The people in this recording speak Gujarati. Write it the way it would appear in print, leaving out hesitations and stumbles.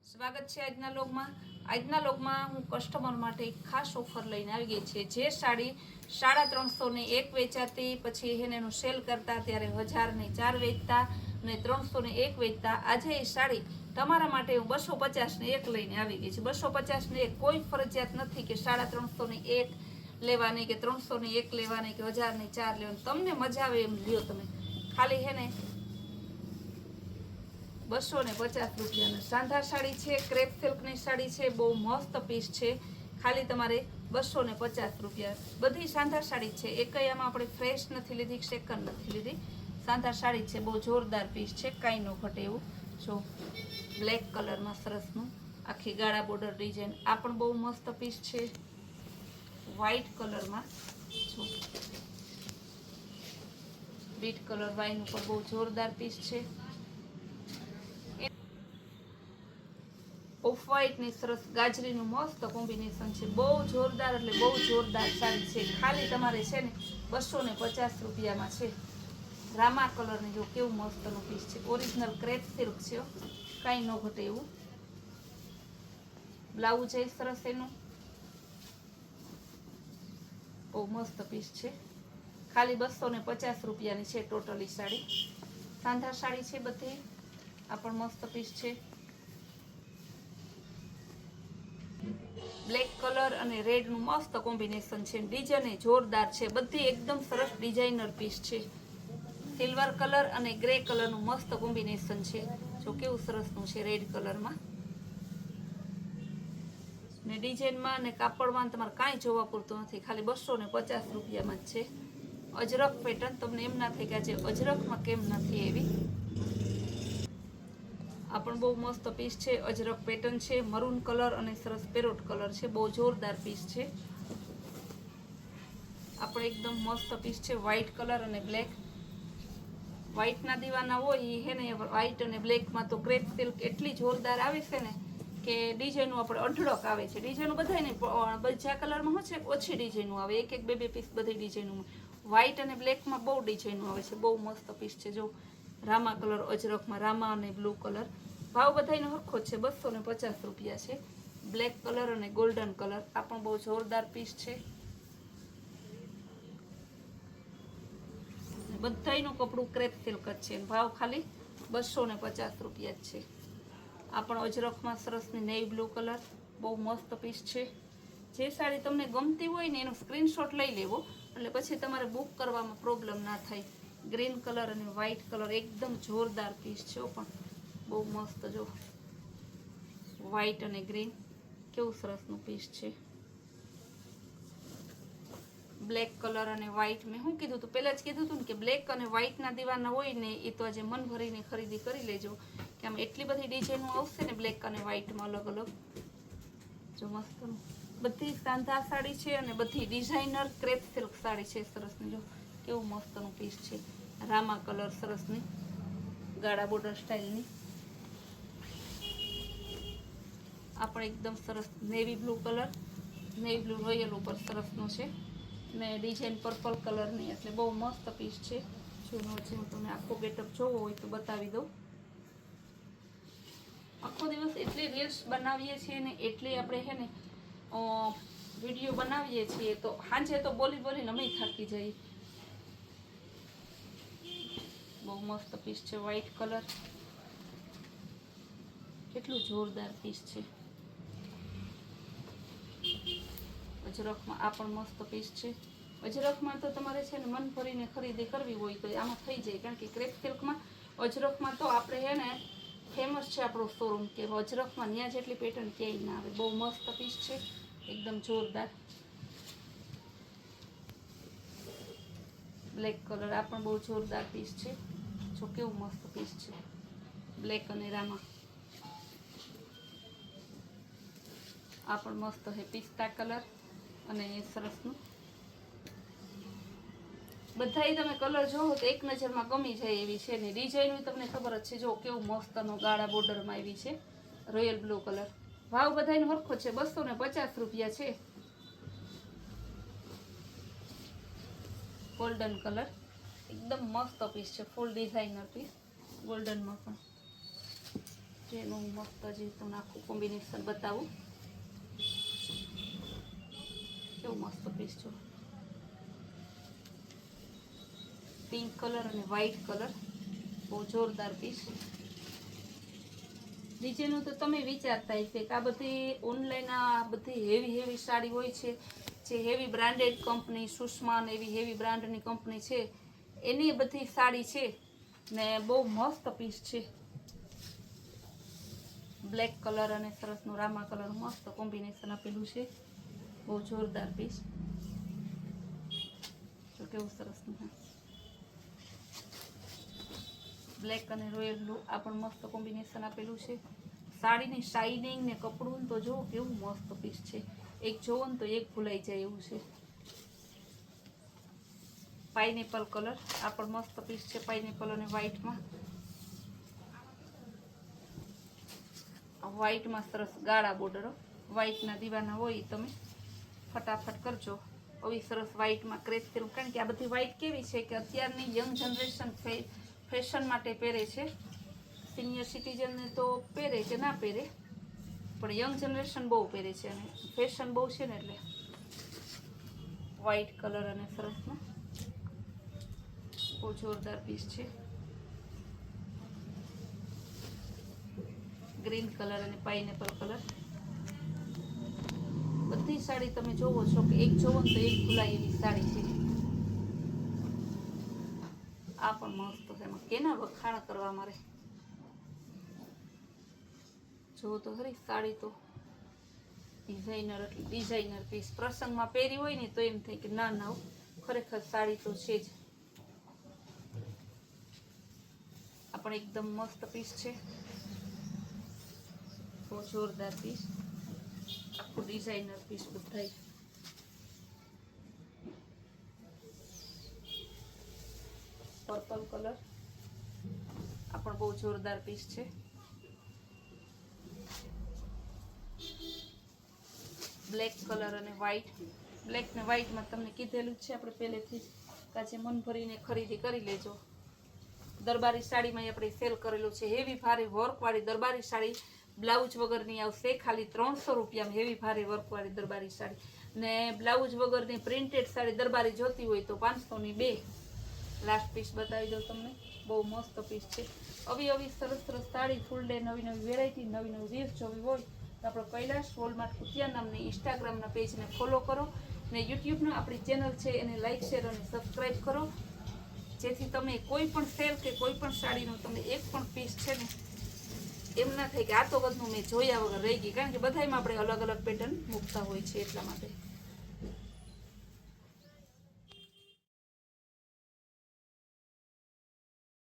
સ્વાગત છે આજના લોગમાં હું કસ્ટમર માટે એક ખાસ ઓફર લઈને આવી ગઈ છે। જે સાડી 350 વેચાતી, પછી એનું સેલ કરતા ત્યારે 1000 ને 4 વેચતા અને 301 વેચતા, આજે એ સાડી તમારા માટે હું 250 ને 1 લઈને આવી ગઈ છે। 250 ને 1 કોઈ ફરજિયાત નથી કે 350 લેવાની કે 301 લેવાની કે 1000 ને 4 લેવાની, તમને મજા આવે એમ લ્યો તમે। ખાલી હે ને 250 રૂપિયાની સાંધા સાડી છે, ક્રેપ સિલ્કની સાડી છે, બહુ મસ્ત પીસ છે। ખાલી તમારે 250 રૂપિયા। બધી સાંધા સાડી છે, એકય આમાં આપણે ફ્રેશ નથી લીધી, સેકન્ડ નથી લીધી, સાંધા સાડી છે। બહુ જોરદાર પીસ છે, કાંઈ ન ઘટે એવું। જો બ્લેક કલરમાં સરસનું આખી ગાળા બોર્ડર ડિઝાઇન, આ પણ બહુ મસ્ત પીસ છે। વ્હાઈટ કલરમાં જો બીટ કલર વાઇન ઉપર બહુ જોરદાર પીસ છે। ઓફ વ્હાઈટ ની સરસ ગાજરીનું મસ્ત કોમ્બિનેશન છે, બહુ જોરદાર એટલે બહુ જોરદાર સાડી છે। ખાલી તમારે છે ને 250 રૂપિયામાં છે। રામા કલરની જો કેવું મસ્તનું પીસ છે, ઓરિજિનલ ક્રેપ સિલ્ક છે, કાંઈ ન ઘટે એવું। બ્લાઉઝ એ સરસ એનું બહુ મસ્ત પીસ છે। ખાલી 250 રૂપિયાની છે ટોટલી સાડી। સાંધા સાડી છે બધી, આ પણ મસ્ત પીસ છે। બ્લેક કલર અને રેડ નું મસ્ત કોમ્બિનેશન છે, ડિઝાઇન જોરદાર છે, બધી એકદમ સરસ ડિઝાઇનર પીસ છે। સિલ્વર કલર અને ગ્રે કલર નું મસ્ત કોમ્બિનેશન છે, જો કેવું સરસનું છે રેડ કલરમાં। ને ડિઝાઇનમાં અને કાપડમાં તમારે કાંઈ જોવા પૂરતું નથી, ખાલી 250 રૂપિયામાં જ છે। અજરક પેટર્ન, તમને એમ ના થાય કે આજે અજરકમાં કેમ નથી એવી। આ પણ બહુ મસ્ત પીસ છે, અજરક પેટર્ન છે, મરૂન કલર અને સરસ પેરોટ કલર છે, બહુ જોરદાર પીસ છે। આ પણ એકદમ મસ્ત પીસ છે, વ્હાઈટ કલર અને બ્લેક। વ્હાઈટના દીવાના હોય એ હે ને વ્હાઈટ અને બ્લેકમાં તો ક્રેપ સિલ્ક એટલી જોરદાર આવે છે ને કે ડિઝાઇનનું આપણે અઢળક આવે છે। ડિઝાઇનો બધાય ને બધા કલરમાં શું છે ઓછી ડિઝાઇનો આવે, એક એક બે પીસ બધી ડિઝાઇનોમાં। વ્હાઈટ અને બ્લેકમાં બહુ ડિઝાઇનો આવે છે, બહુ મસ્ત પીસ છે। જો રામા કલર અજરકમાં, રામા અને બ્લુ કલર, ભાવ બધાયનો સરખો જ છે, 250 રૂપિયા છે। બ્લેક કલર અને ગોલ્ડન કલર, આ પણ બહુ જોરદાર પીસ છે। બધાયનું કપડું ક્રેપ સિલ્ક જ છે, ભાવ ખાલી 250 રૂપિયા જ છે। આ પણ અજરકમાં સરસની નેવી બ્લુ કલર, બહુ મસ્ત પીસ છે। જે સાડી તમને ગમતી હોય ને એનો સ્ક્રીનશોટ લઈ લેવો, એટલે પછી તમારે બુક કરવામાં પ્રોબ્લેમ ના થાય। ગ્રીન કલર અને વ્હાઈટ કલર એકદમ જોરદાર પીસ છે, પણ બહુ મસ્ત જો વ્હાઈટ અને ગ્રીન કેવું સરસનું પીસ છે। બ્લેક કલર અને વ્હાઈટ, મેં શું કીધું હતું પહેલાં જ કીધું હતું ને કે બ્લેક અને વ્હાઈટના દીવાના હોય ને એ તો આજે મન ભરીને ખરીદી કરી લેજો, કે આમ એટલી બધી ડિઝાઇનો આવશે ને બ્લેક અને વ્હાઈટમાં અલગ અલગ, જો મસ્તનું। બધી સાંધા સાડી છે અને બધી ડિઝાઇનર ક્રેપ સિલ્ક સાડી છે સરસની, જો કેવું મસ્તનું પીસ છે। રામા કલર સરસની ગાળા બોર્ડર સ્ટાઇલની, આ પણ એકદમ સરસ navy blue colour, navy blue royal ઉપર સરસનું છે ને ડિઝાઇન પર્પલ કલરની, એટલે બહુ મસ્ત પીસ છે। જો હું તમે આખો ગેટઅપ જોવો હોય તો બતાવી દઉં। આખો દિવસ એટલી રીલ્સ બનાવીએ છીએ ને એટલી આપણે હે ને વિડીયો બનાવીએ છીએ તો સાંજે તો બોલી બોલીને અમે થાકી જઈએ। બહુ મસ્ત પીસ છે, વ્હાઈટ કલર, કેટલું જોરદાર પીસ છે। અજરકમાં આ પણ મસ્ત પીસ છે। અજરકમાં તો તમારે છે ને મન ભરીને ખરીદી કરવી હોય તો આમાં થઈ જાય, કારણ કે ક્રેપ સિલ્કમાં અજરકમાં તો આપણે હે ને ફેમસ છે આપણો શોરૂમ, કે અજરકમાં ત્યાં જેટલી પેટર્ન ક્યાંય ના આવે। બહુ મસ્ત પીસ છે, એકદમ જોરદાર। બ્લેક કલર, આ પણ બહુ જોરદાર પીસ છે, જો કેવું મસ્ત પીસ છે, બ્લેક અને રામા। આ પણ મસ્ત છે પિસ્તા કલર અને સરસનું, બધાય તમે કલર જોવો તો એક નજરમાં ગમી જાય એવી છે ને ડિઝાઇન તમને ખબર જ છે, જો કેવું મસ્તનું ગાળા બોર્ડરમાં આવી છે, રોયલ બ્લુ કલર। ભાવ બધાયનો સરખો છે, 250 રૂપિયા છે। ગોલ્ડન કલર, એકદમ મસ્ત પીસ છે, ફૂલ ડિઝાઇનર પીસ, ગોલ્ડનમાં પણ જેનું મસ્ત જે તમને આખું કોમ્બિનેશન બતાવું. કેવું મસ્ત પીસ જો, પિંક કલર અને વ્હાઈટ કલર, બહુ જોરદાર પીસ. નીચેનું તો તમે વિચારતા હશે કે આ બધી ઓનલાઈન આ બધી હેવી સાડી હોય છે, જે હેવી બ્રાન્ડેડ કંપની સુષ્માન એવી હેવી બ્રાન્ડની કંપની છે એની બધી સાડી છે ને બહુ મસ્ત પીસ છે. બ્લેક કલર અને સરસનું રામા કલર મસ્ત કોમ્બિનેશન આપેલું છે, બહુ જોરદાર પીસ. તો કેવું સરસનું બ્લેક અને રોયલ બ્લુ આ પણ મસ્ત કોમ્બિનેશન આપેલું છે. સાડીની શાઇનિંગ ને કપડું તો જો કેવું મસ્ત પીસ છે, એક જોવો ને તો એક ભૂલાઈ જાય એવું છે. પાઇનેપલ કલર આ પણ મસ્ત પીસ છે, પાઇનેપલ અને વ્હાઈટમાં. વ્હાઈટમાં સરસ ગાળા બોર્ડરો, વ્હાઈટના દીવાના હોય તમે ફટાફટ કરજો. આવી સરસ વ્હાઈટમાં ક્રેપ સિલ્ક, કારણ કે આ બધી વ્હાઈટ કેવી છે કે અત્યારની યંગ જનરેશન ફેશન માટે પહેરે છે. સિનિયર સિટીઝનને તો પહેરે કે ના પહેરે, પણ યંગ જનરેશન બહુ પહેરે છે અને ફેશન બહુ છે ને એટલે. વ્હાઈટ કલર અને સરસમાં બહુ જોરદાર પીસ છે. ગ્રીન કલર અને પાઇનેપલ કલર, બધી સાડી તમે જોવો છો કે એક જોવો ને તો એક ભૂલાય એવી સાડી છે. આ પણ મસ્ત છે, એમાં કેના વખાણ કરવા મારે. જો તો ખરી સાડી તો ડિઝાઇનર પીસ, પ્રસંગમાં પહેરી હોય ને તો એમ થાય કે ના ના ખરેખર સાડી તો છે જ. આ પણ એકદમ મસ્ત પીસ છે, બહુ જોરદાર પીસ, આખું ડિઝાઇનર પીસ બધાય. પર્પલ કલર આ પણ બહુ જોરદાર પીસ છે. બ્લેક કલર અને વ્હાઈટ, બ્લેક ને વ્હાઈટમાં તમને કીધેલું જ છે આપણે પહેલેથી જ, કાચે મન ભરીને ખરીદી કરી લેજો. દરબારી સાડીમાં આપણે સેલ કરેલું છે, હેવી ભારે વર્કવાળી દરબારી સાડી બ્લાઉઝ વગરની આવશે, ખાલી 300 રૂપિયામાં હેવી ભારે વર્કવાળી દરબારી સાડી. ને બ્લાઉઝ વગરની પ્રિન્ટેડ સાડી દરબારી જોતી હોય તો 500 ની 2. લાસ્ટ પીસ બતાવી દઉં તમને, બહુ મસ્ત પીસ છે. આવી સરસ સાડી ફૂલ ડે નવી વેરાયટી નવી રીલ્સ જોવી હોય તો આપણો કૈલાશ વોલમાર્ટ કુતિયા નામની ઇન્સ્ટાગ્રામના પેજને ફોલો કરો ને યુટ્યુબનું આપણી ચેનલ છે એને લાઇક શેર અને સબસ્ક્રાઈબ કરો, જેથી તમે કોઈ પણ સેલ કે કોઈ પણ સાડીનો તમે એક પણ પીસ છે ને એમ ના થાય કે આ તો બધું મેં જોયા વગર રહી ગઈ, કારણ કે બધામાં આપણે અલગ અલગ પેટર્ન મૂકતા હોય છે એટલા માટે.